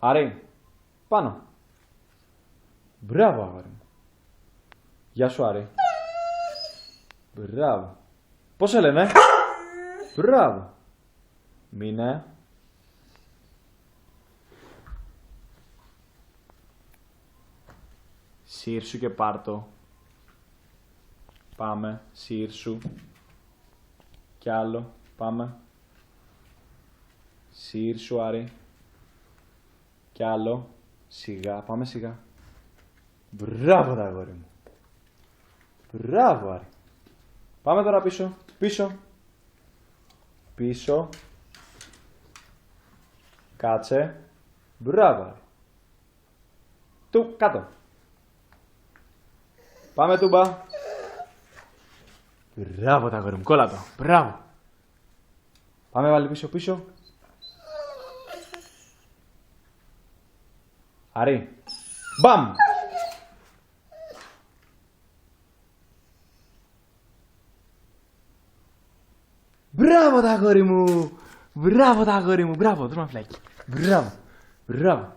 Άρη, πάνω. Μπράβο, αγόρι μου. Γεια σου, Άρη. Μπράβο. Πώς σε λένε? Μπράβο. Μείνε. Σύρσου και πάρτο. Πάμε. Σύρσου. Κι άλλο. Πάμε. Σύρσου, Άρη. Κι άλλο. Σιγά. Πάμε σιγά. Μπράβο, τα αγόρι μου. Μπράβο, Άρη. Πάμε τώρα πίσω. Πίσω. Πίσω. Κάτσε. Μπράβο, Άρη. Του, κάτω. Πάμε τούμπα. Μπράβο, τα αγόρι μου. Κόλλατο. Μπράβο. Πάμε βάλει πίσω, πίσω. Άρη. Μπαμ. Μπράβο, τα αγόρι μου. Μπράβο, τα αγόρι μου. Μπράβο, τρώμε φλάκι. Μπράβο. Μπράβο.